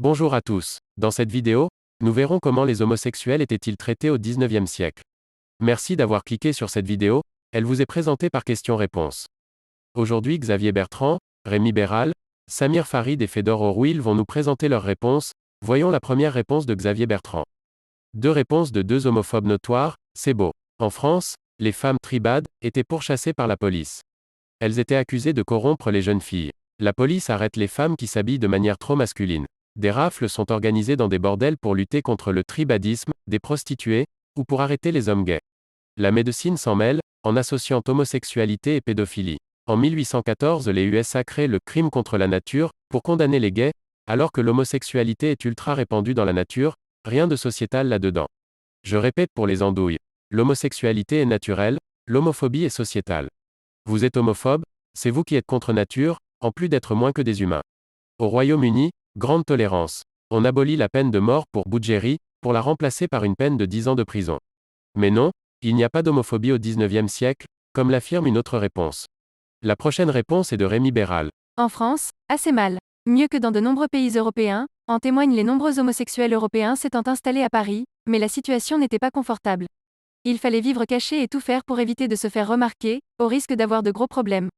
Bonjour à tous. Dans cette vidéo, nous verrons comment les homosexuels étaient-ils traités au XIXe siècle. Merci d'avoir cliqué sur cette vidéo, elle vous est présentée par questions-réponses. Aujourd'hui, Xavier Bertrand, Rémi Béral, Samir Farid et Fedor Orwil vont nous présenter leurs réponses. Voyons la première réponse de Xavier Bertrand. Deux réponses de deux homophobes notoires, c'est beau. En France, les femmes tribades étaient pourchassées par la police. Elles étaient accusées de corrompre les jeunes filles. La police arrête les femmes qui s'habillent de manière trop masculine. Des rafles sont organisées dans des bordels pour lutter contre le tribadisme, des prostituées, ou pour arrêter les hommes gays. La médecine s'en mêle, en associant homosexualité et pédophilie. En 1814, les USA créent le crime contre la nature, pour condamner les gays, alors que l'homosexualité est ultra répandue dans la nature, rien de sociétal là-dedans. Je répète pour les andouilles. L'homosexualité est naturelle, l'homophobie est sociétale. Vous êtes homophobe, c'est vous qui êtes contre nature, en plus d'être moins que des humains. Au Royaume-Uni, grande tolérance. On abolit la peine de mort pour Boudjeri, pour la remplacer par une peine de 10 ans de prison. Mais non, il n'y a pas d'homophobie au XIXe siècle, comme l'affirme une autre réponse. La prochaine réponse est de Rémi Béral. En France, assez mal. Mieux que dans de nombreux pays européens, en témoignent les nombreux homosexuels européens s'étant installés à Paris, mais la situation n'était pas confortable. Il fallait vivre caché et tout faire pour éviter de se faire remarquer, au risque d'avoir de gros problèmes.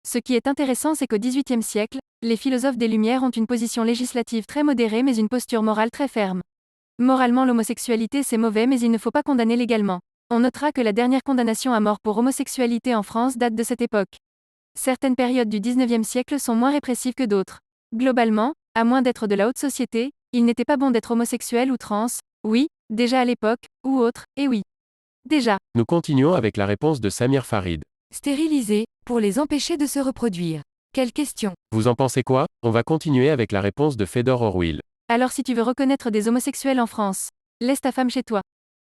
Ce qui est intéressant, c'est qu'au XVIIIe siècle, les philosophes des Lumières ont une position législative très modérée mais une posture morale très ferme. Moralement, l'homosexualité c'est mauvais mais il ne faut pas condamner légalement. On notera que la dernière condamnation à mort pour homosexualité en France date de cette époque. Certaines périodes du XIXe siècle sont moins répressives que d'autres. Globalement, à moins d'être de la haute société, il n'était pas bon d'être homosexuel ou trans, oui, déjà à l'époque, ou autre, et oui. Déjà. Nous continuons avec la réponse de Samir Farid. Stérilisés, pour les empêcher de se reproduire. Quelle question. Vous en pensez quoi? On va continuer avec la réponse de Fedor Orwil. Alors si tu veux reconnaître des homosexuels en France, laisse ta femme chez toi.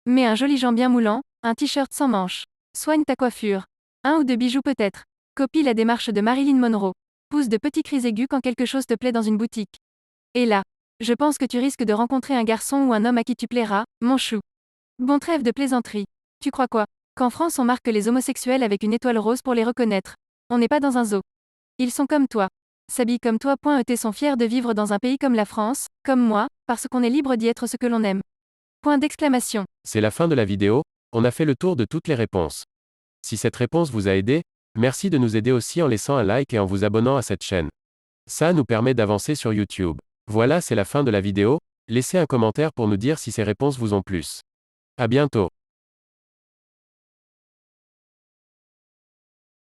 Mets un joli jean bien moulant, un t-shirt sans manches. Soigne ta coiffure. Un ou deux bijoux peut-être. Copie la démarche de Marilyn Monroe. Pousse de petits cris aigus quand quelque chose te plaît dans une boutique. Et là, je pense que tu risques de rencontrer un garçon ou un homme à qui tu plairas, mon chou. Bon trêve de plaisanterie. Tu crois quoi? Qu'en France on marque les homosexuels avec une étoile rose pour les reconnaître. On n'est pas dans un zoo. Ils sont comme toi. S'habillent comme toi. Et sont fiers de vivre dans un pays comme la France, comme moi, parce qu'on est libre d'y être ce que l'on aime. Point d'exclamation. C'est la fin de la vidéo, on a fait le tour de toutes les réponses. Si cette réponse vous a aidé, merci de nous aider aussi en laissant un like et en vous abonnant à cette chaîne. Ça nous permet d'avancer sur YouTube. Voilà, c'est la fin de la vidéo, laissez un commentaire pour nous dire si ces réponses vous ont plu. À bientôt.